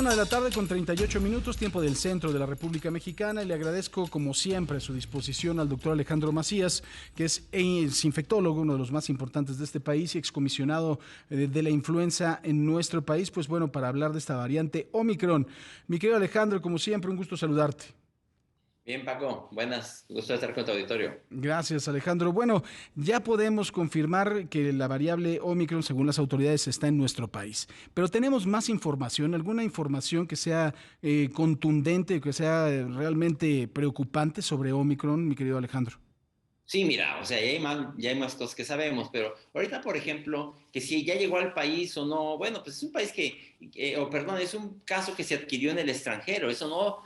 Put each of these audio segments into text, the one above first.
1 de la tarde con 38 minutos, tiempo del centro de la República Mexicana, y le agradezco como siempre su disposición al doctor Alejandro Macías, que es infectólogo, uno de los más importantes de este país y excomisionado de la influenza en nuestro país, pues bueno, para hablar de esta variante Omicron. Mi querido Alejandro, como siempre, un gusto saludarte. Bien, Paco, buenas, gusto de estar con tu auditorio. Gracias, Alejandro. Bueno, ya podemos confirmar que la variable Omicron, según las autoridades, está en nuestro país. Pero tenemos más información, alguna información que sea contundente, que sea realmente preocupante sobre Omicron, mi querido Alejandro. Sí, mira, o sea, ya hay más cosas que sabemos, pero ahorita, por ejemplo, que si ya llegó al país o no, bueno, pues es un país o perdón, es un caso que se adquirió en el extranjero, eso no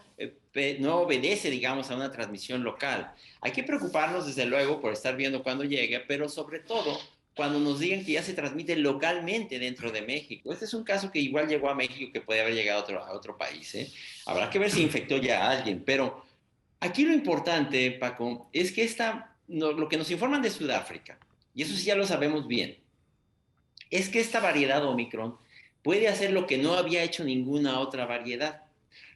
obedece, digamos, a una transmisión local. Hay que preocuparnos, desde luego, por estar viendo cuándo llega, pero sobre todo cuando nos digan que ya se transmite localmente dentro de México. Este es un caso que igual llegó a México, que puede haber llegado a otro país, ¿eh? Habrá que ver si infectó ya a alguien, pero aquí lo importante, Paco, es que lo que nos informan de Sudáfrica, y eso sí ya lo sabemos bien, es que esta variedad Omicron puede hacer lo que no había hecho ninguna otra variedad.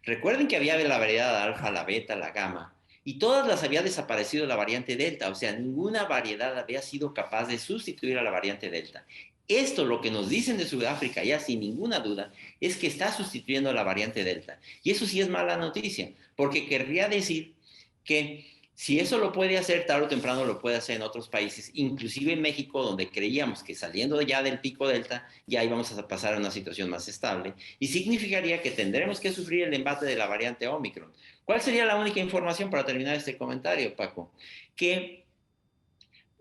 Recuerden que había la variedad alfa, la beta, la gamma, y todas las había desaparecido la variante delta, o sea, ninguna variedad había sido capaz de sustituir a la variante delta. Esto, lo que nos dicen de Sudáfrica, ya sin ninguna duda, es que está sustituyendo a la variante delta. Y eso sí es mala noticia, porque querría decir que si eso lo puede hacer, tarde o temprano lo puede hacer en otros países, inclusive en México, donde creíamos que saliendo ya del pico delta, ya íbamos a pasar a una situación más estable, y significaría que tendremos que sufrir el embate de la variante Omicron. ¿Cuál sería la única información para terminar este comentario, Paco? Que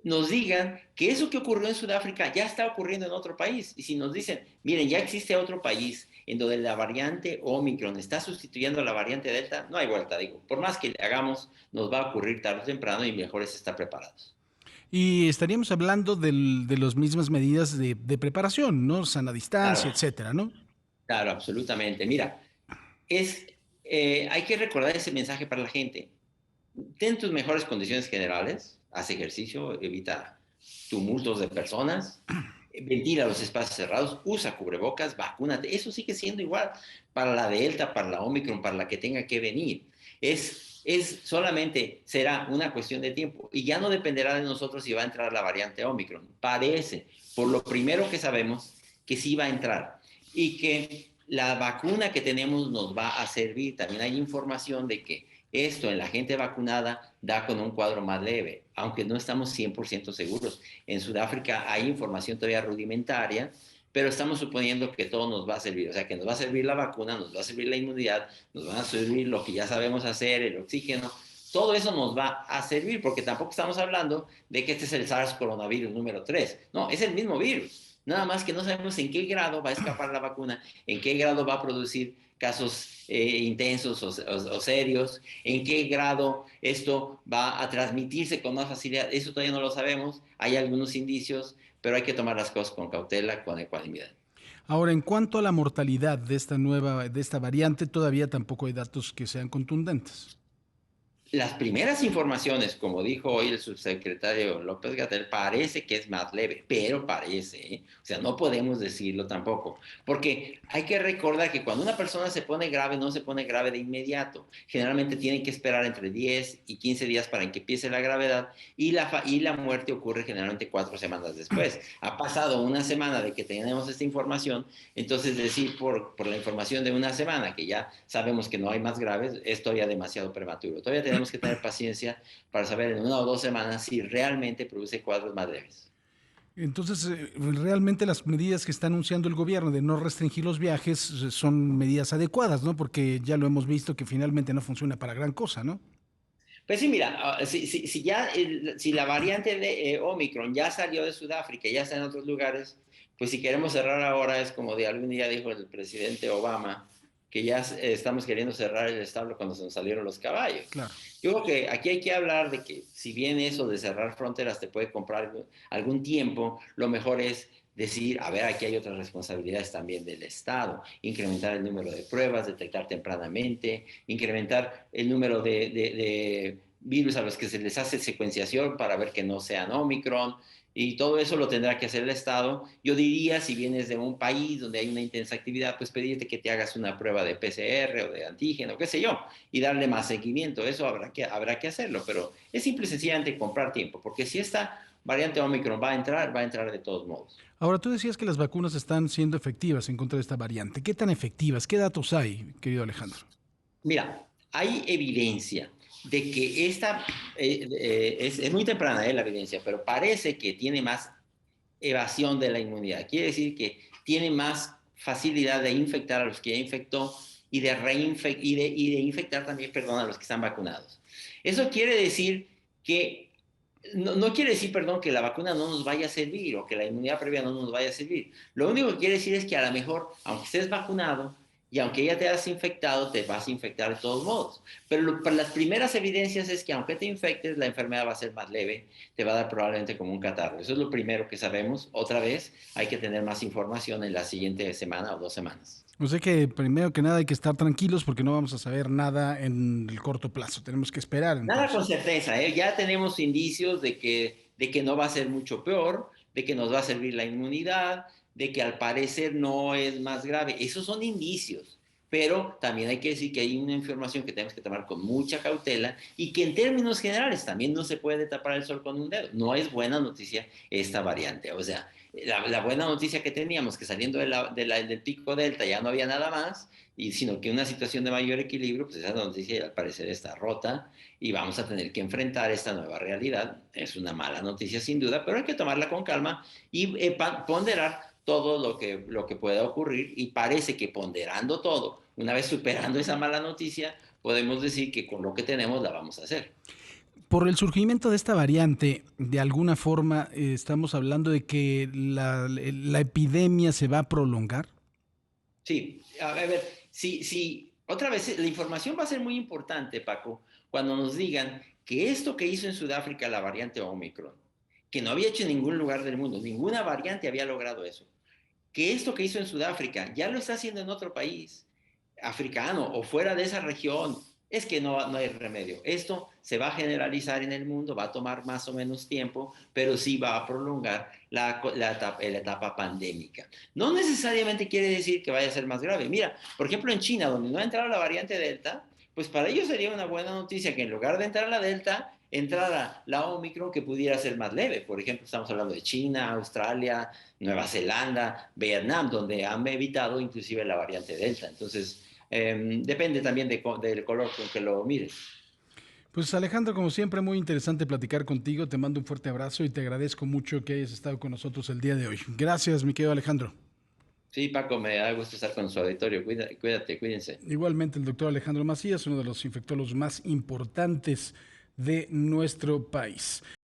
nos digan que eso que ocurrió en Sudáfrica ya está ocurriendo en otro país. Y si nos dicen, miren, ya existe otro país en donde la variante Omicron está sustituyendo a la variante Delta, no hay vuelta, digo. Por más que le hagamos, nos va a ocurrir tarde o temprano y mejor es estar preparados. Y estaríamos hablando de las mismas medidas de preparación, ¿no? Sana distancia, Claro, etcétera, ¿no? claro, absolutamente. Mira, es, hay que recordar ese mensaje para la gente. Ten tus mejores condiciones generales, haz ejercicio, evita tumultos de personas, ventila los espacios cerrados, usa cubrebocas, vacúnate. Eso sigue siendo igual para la Delta, para la Omicron, para la que tenga que venir. Solamente será una cuestión de tiempo y ya no dependerá de nosotros si va a entrar la variante Omicron. Parece, por lo primero que sabemos, que sí va a entrar y que la vacuna que tenemos nos va a servir. También hay información de que esto en la gente vacunada da con un cuadro más leve, aunque no estamos 100% seguros. En Sudáfrica hay información todavía rudimentaria, pero estamos suponiendo que todo nos va a servir. O sea, que nos va a servir la vacuna, nos va a servir la inmunidad, nos va a servir lo que ya sabemos hacer, el oxígeno. Todo eso nos va a servir, porque tampoco estamos hablando de que este es el SARS coronavirus número 3. No, es el mismo virus. Nada más que no sabemos en qué grado va a escapar la vacuna, en qué grado va a producir casos intensos o serios, en qué grado esto va a transmitirse con más facilidad. Eso todavía no lo sabemos. Hay algunos indicios, pero hay que tomar las cosas con cautela, con ecuanimidad. Ahora, en cuanto a la mortalidad de esta variante, todavía tampoco hay datos que sean contundentes. Las primeras informaciones, como dijo hoy el subsecretario López Gatell, parece que es más leve, pero parece, ¿eh? O sea, no podemos decirlo tampoco, porque hay que recordar que cuando una persona se pone grave, no se pone grave de inmediato. Generalmente tienen que esperar entre 10 y 15 días para que empiece la gravedad y la muerte ocurre generalmente 4 semanas después. Ha pasado una semana de que tenemos esta información, entonces decir por la información de una semana que ya sabemos que no hay más graves es todavía demasiado prematuro. Todavía tenemos que tener paciencia para saber en 1 o 2 semanas si realmente produce cuadros más leves. Entonces, realmente las medidas que está anunciando el gobierno de no restringir los viajes son medidas adecuadas, ¿no? Porque ya lo hemos visto que finalmente no funciona para gran cosa, ¿no? Pues sí, mira, si la variante de Omicron ya salió de Sudáfrica, ya está en otros lugares, pues si queremos cerrar ahora es como de algún día dijo el presidente Obama, que ya estamos queriendo cerrar el establo cuando se nos salieron los caballos. Claro. Yo creo que aquí hay que hablar de que si bien eso de cerrar fronteras te puede comprar algún tiempo, lo mejor es decir, a ver, aquí hay otras responsabilidades también del Estado, incrementar el número de pruebas, detectar tempranamente, incrementar el número de virus a los que se les hace secuenciación para ver que no sean Omicron, Y todo eso lo tendrá que hacer el Estado. Yo diría, si vienes de un país donde hay una intensa actividad, pues pedirte que te hagas una prueba de PCR o de antígeno, qué sé yo, y darle más seguimiento. Eso habrá que hacerlo, pero es simple y sencillamente comprar tiempo, porque si esta variante Omicron va a entrar de todos modos. Ahora, tú decías que las vacunas están siendo efectivas en contra de esta variante. ¿Qué tan efectivas? ¿Qué datos hay, querido Alejandro? Mira, hay evidencia de que esta es muy temprana la evidencia, pero parece que tiene más evasión de la inmunidad. Quiere decir que tiene más facilidad de infectar a los que ya infectó y de infectar también, perdón, a los que están vacunados. Eso quiere decir que no quiere decir, perdón, que la vacuna no nos vaya a servir o que la inmunidad previa no nos vaya a servir. Lo único que quiere decir es que a lo mejor, aunque estés vacunado y aunque ya te has infectado, te vas a infectar de todos modos. Pero para las primeras evidencias es que aunque te infectes, la enfermedad va a ser más leve, te va a dar probablemente como un catarro. Eso es lo primero que sabemos. Otra vez, hay que tener más información en la siguiente semana o 2 semanas. O sea que primero que nada hay que estar tranquilos porque no vamos a saber nada en el corto plazo. Tenemos que esperar Nada con entonces. certeza, ¿eh? Ya tenemos indicios de que no va a ser mucho peor, de que nos va a servir la inmunidad, de que al parecer no es más grave. Esos son indicios, pero también hay que decir que hay una información que tenemos que tomar con mucha cautela y que en términos generales también no se puede tapar el sol con un dedo. No es buena noticia esta variante. O sea, la buena noticia que teníamos, que saliendo del pico delta ya no había nada más, y sino que una situación de mayor equilibrio, pues esa noticia al parecer está rota y vamos a tener que enfrentar esta nueva realidad. Es una mala noticia sin duda, pero hay que tomarla con calma y ponderar todo lo que pueda ocurrir y parece que ponderando todo, una vez superando esa mala noticia, podemos decir que con lo que tenemos la vamos a hacer. Por el surgimiento de esta variante, de alguna forma estamos hablando de que la epidemia se va a prolongar. Sí, a ver, otra vez la información va a ser muy importante, Paco, cuando nos digan que esto que hizo en Sudáfrica la variante Omicron, que no había hecho en ningún lugar del mundo, ninguna variante había logrado eso, que esto que hizo en Sudáfrica ya lo está haciendo en otro país africano o fuera de esa región, es que no hay remedio. Esto se va a generalizar en el mundo, va a tomar más o menos tiempo, pero sí va a prolongar la etapa pandémica. No necesariamente quiere decir que vaya a ser más grave. Mira, por ejemplo, en China, donde no ha entrado la variante Delta, pues para ellos sería una buena noticia que en lugar de entrar la Delta, entrara la Omicron que pudiera ser más leve. Por ejemplo, estamos hablando de China, Australia, Nueva Zelanda, Vietnam, donde han evitado inclusive la variante Delta. Entonces, depende también del color con que lo mires. Pues Alejandro, como siempre, muy interesante platicar contigo. Te mando un fuerte abrazo y te agradezco mucho que hayas estado con nosotros el día de hoy. Gracias, mi querido Alejandro. Sí, Paco, me da gusto estar con su auditorio. Cuídate, cuídense. Igualmente, el doctor Alejandro Macías, uno de los infectólogos más importantes de nuestro país.